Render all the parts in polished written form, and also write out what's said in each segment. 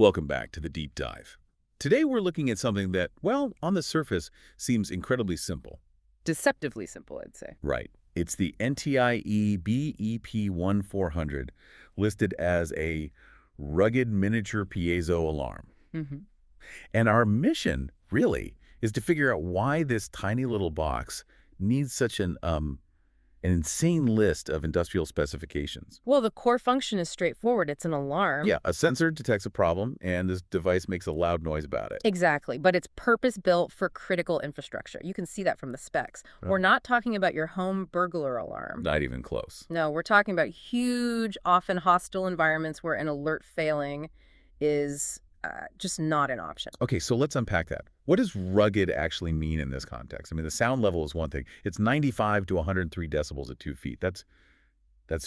Welcome back to the deep dive. Today we're looking at something that, well, on the surface seems incredibly simple. Deceptively simple, I'd say. Right. It's the NTI E-BEEP1-400, listed as a rugged miniature piezo alarm. hmm And our mission, really, is to figure out why this tiny little box needs such an insane list of industrial specifications. Well, the core function is straightforward. It's an alarm. Yeah, a sensor detects a problem, and this device makes a loud noise about it. Exactly, but it's purpose-built for critical infrastructure. You can see that from the specs. Oh. We're not talking about your home burglar alarm. Not even close. No, we're talking about huge, often hostile environments where an alert failing is just not an option. Okay, so let's unpack that. What does rugged actually mean in this context? I mean, the sound level is one thing. It's 95 to 103 decibels at 2 feet. That's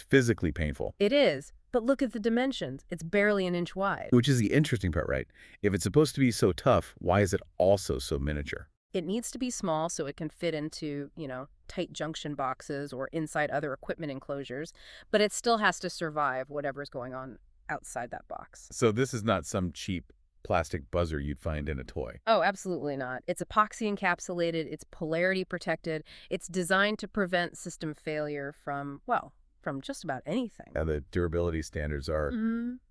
physically painful. It is, but look at the dimensions. It's barely an inch wide. Which is the interesting part, right? If it's supposed to be so tough, why is it also so miniature? It needs to be small so it can fit into, tight junction boxes or inside other equipment enclosures, but it still has to survive whatever's going on outside that box. So this is not some cheap plastic buzzer you'd find in a toy. Oh, absolutely not. It's epoxy encapsulated, it's polarity protected, it's designed to prevent system failure from just about anything. Yeah, the durability standards are,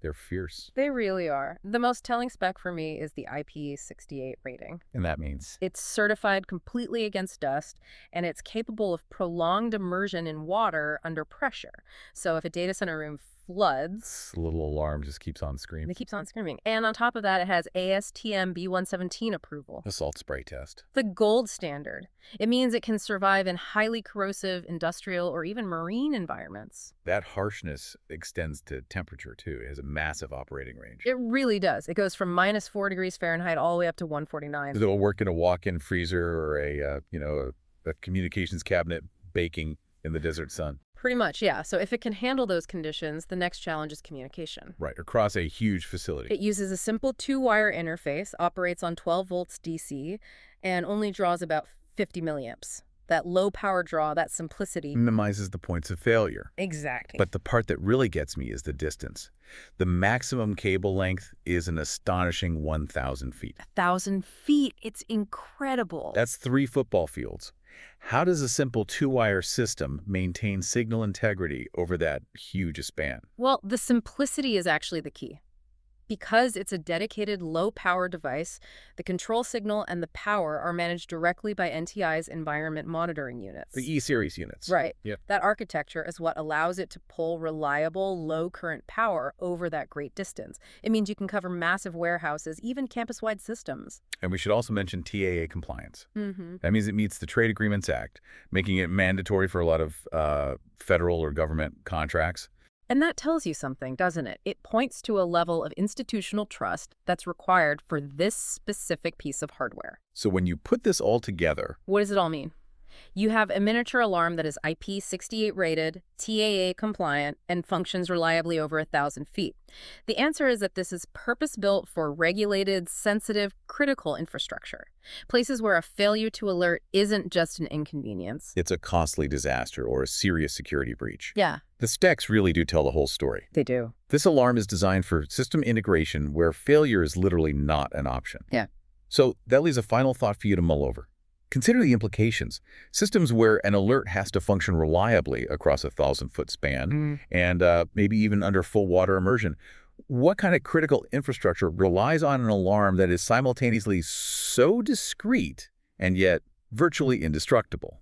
they're fierce. They really are. The most telling spec for me is the IP68 rating. And that means? It's certified completely against dust, and it's capable of prolonged immersion in water under pressure. So if a data center room floods, The little alarm just keeps on it screaming. keeps on screaming. And on top of that, it has ASTM B117 approval. A salt spray test. The gold standard. It means it can survive in highly corrosive industrial or even marine environments. That harshness extends to temperature, too. It has a massive operating range. It really does. It goes from -4 degrees Fahrenheit all the way up to 149. It'll work in a walk-in freezer or a communications cabinet baking in the desert sun. Pretty much, yeah. So if it can handle those conditions, the next challenge is communication. Right, across a huge facility. It uses a simple 2-wire interface, operates on 12 volts DC, and only draws about 50 milliamps. That low power draw, that simplicity. Minimizes the points of failure. Exactly. But the part that really gets me is the distance. The maximum cable length is an astonishing 1,000 feet. 1,000 feet. It's incredible. That's 3 football fields. How does a simple 2-wire system maintain signal integrity over that huge a span? Well, the simplicity is actually the key. Because it's a dedicated low-power device, the control signal and the power are managed directly by NTI's environment monitoring units. The E-series units. Right. Yep. That architecture is what allows it to pull reliable, low-current power over that great distance. It means you can cover massive warehouses, even campus-wide systems. And we should also mention TAA compliance. Mm-hmm. That means it meets the Trade Agreements Act, making it mandatory for a lot of federal or government contracts. And that tells you something, doesn't it? It points to a level of institutional trust that's required for this specific piece of hardware. So when you put this all together, What does it all mean? You have a miniature alarm that is IP68 rated, TAA compliant, and functions reliably over 1,000 feet. The answer is that this is purpose-built for regulated, sensitive, critical infrastructure. Places where a failure to alert isn't just an inconvenience. it's a costly disaster or a serious security breach. Yeah, The specs really do tell the whole story. they do. This alarm is designed for system integration where failure is literally not an option. Yeah. So that leaves a final thought for you to mull over. Consider the implications. Systems where an alert has to function reliably across a 1,000-foot span and maybe even under full water immersion. What kind of critical infrastructure relies on an alarm that is simultaneously so discreet and yet virtually indestructible?